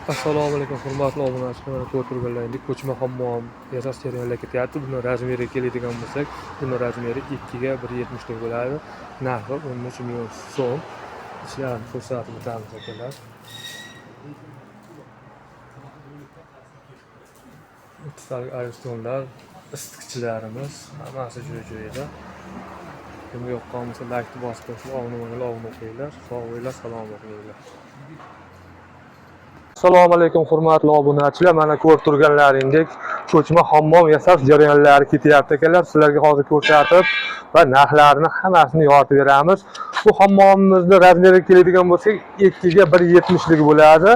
Assalomu alaykum hurmatli obunachilar, ko'rtirganlaringiz ko'chma hammom yasash jarayonida ketyapti. Buni razmeri keladigan bo'lsak, buni razmeri 2 ga 1.70 lik bo'ladi. Narxi 13 million so'm. Ishlarni ko'rsatib o'tamiz akalar. Ikkitalik aystonlar, isitgichlarimiz hammasi joy-joyida. Kimga yoqqan bo'lsa like bosib qo'yib, obuna qilinglar. Sog' bo'linglar, salomat bo'linglar. Assalomu alaykum hurmatli obunachilar. Mana ko'rib turganlaringdek ko'chma hammom yasash jarayonlari ketyapti akalar. Sizlarga hozir ko'rsatib va narxlarini hammasini yoritib beramiz. Bu hammomimizda razmeri keladigan bo'lsa 2 ga 1.70 lik bo'ladi.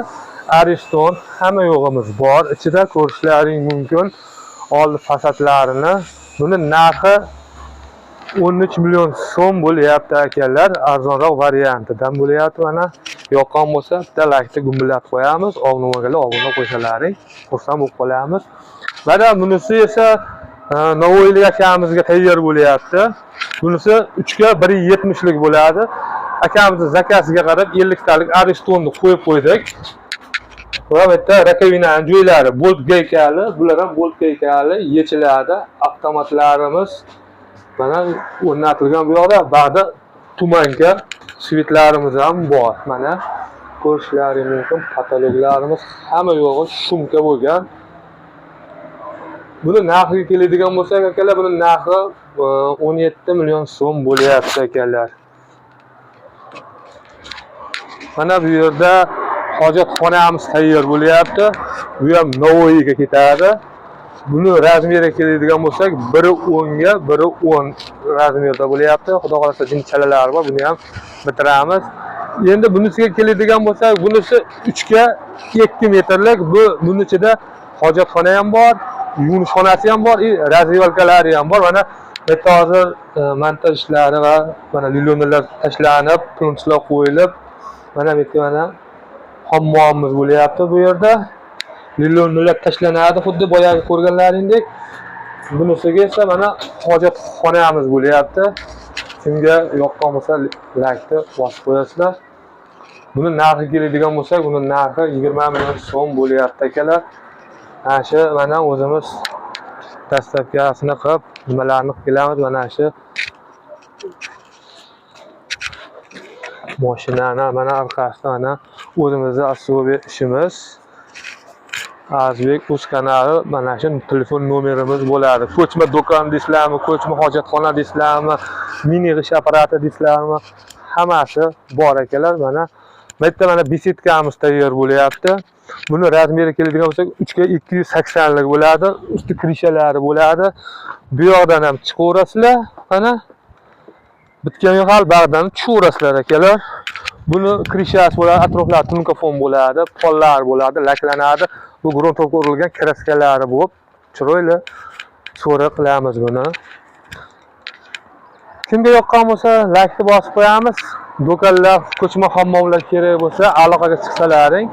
Ariston hamma yo'g'imiz bor. Ichida ko'rishlaring mumkin. Oldi fasadlarini. Buni narxi 13 million so'm bo'lyapti akalar. Arzonroq variantidan bo'lyapti mana. Yoqqan bo'lsa, bitta like gumbillatib qo'yamiz. Obuna qo'ysalaring, xursand bo'lib qolamiz. Mana bunisi esa Navoiylik akamizga tayyor bo'lyapti. Bunisi 3 ga 1.70 lik bo'ladi. Akamizning zakasiga qarab 50 talik aristonni qo'yib qo'ydik. Va bu yerda rakovinaning joylari bolt gaykali, bular ham bolt gaykali yechiladi. Avtomatlarimiz mana o'rnatilgan bu yoqda. Ba'da tumanka svitlarimiz ham bor. Mana ko'rishlaring mumkin, kataloglarimiz hamma yo'g'i shumka bo'lgan. Buni narxiga keladigan bo'lsak akalar, buni narxi 17 million so'm bo'lyapti akalar. Mana bu yerda hojatxonamiz tayyor bo'lyapti. Bu ham Navoiyga ketadi. Buni razmeri keladigan bo'lsak, biri 10 ga, biri 10 razmerda bo'lyapti. Xudo xolasa jinchalalar bor, buni ham bitiramiz. Endi bunisiga keladigan bo'lsak, bunisi 3 ga 2 metrlik. Buni ichida hojatxona ham bor, yuvishxonasi ham bor, razvelkalari ham bor. Mana bitta hozir montaj ishlari va mana lilonlar tashlanib, plunchlar qo'yilib, mana bu yerda mana hammomimiz bo'lyapti bu yerda. Lilonlar tashlanadi, xuddi boyagi ko'rganlaringdek. Bunisiga esa mana hojatxonamiz bo'lyapti. Kimga yoqqan bo'lsa like bosib qo'yasizlar. Buni narxi keladigan bo'lsak, buni narxi 20 million so'm bo'lyapti akalar. Shu mana o'zimiz dastavkasini qilib, nimalarni qilamiz, mana shu mashinani mana orqasida mana o'zimizning asosiy ishimiz. Azbek Uz kanali, mana shu telefon nomerimiz bo'ladi. Ko'chma do'kon deysizlarmi, ko'chma hojatxona deysizlarmi, mini g'ish apparati deysizlarmi, hammasi bor akalar. Mana bu yerda mana besetkamiz tayyor bo'lyapti. Buni razmeri keladigan bo'lsa 3 ga 280 lik bo'ladi. Usti krishalari bo'ladi. Bu yoqdan ham chiqaverasizlar. Mana bitgan yo'q hal bag'dan tushaverasizlar akalar. Buni krishasi bo'ladi, atroflari tunkafon bo'ladi, pollar bo'ladi, laklanadi. Bu gruntga urilgan kraskalari bo'lib, chiroyli so'ra qilamiz buni. Kimga yoqqan bo'lsa, like bosib qo'yamiz. Do'konlar, ko'chma hammomlar kerak bo'lsa, aloqaga chiqsalaring,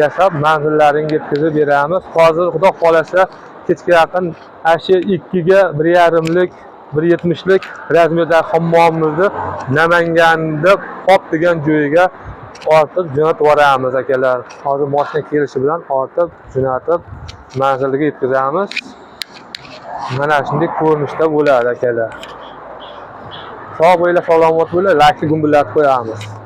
yasab manzillaringga yetkazib beramiz. Hozir xudo xolasa kechga yaqin shu 2 ga 1.5 lik 1.70 lik razmerdagi hammomimizni Namanganda Pop degan joyiga ortib jo'natib yuboramiz akalar. Hozir mashina kelishi bilan ortib jo'natib manziliga yetkazamiz. Mana shunday ko'rinishda bo'ladi akalar. Sog' bo'la, salomat bo'la, laykni gumbillatib qo'yamiz.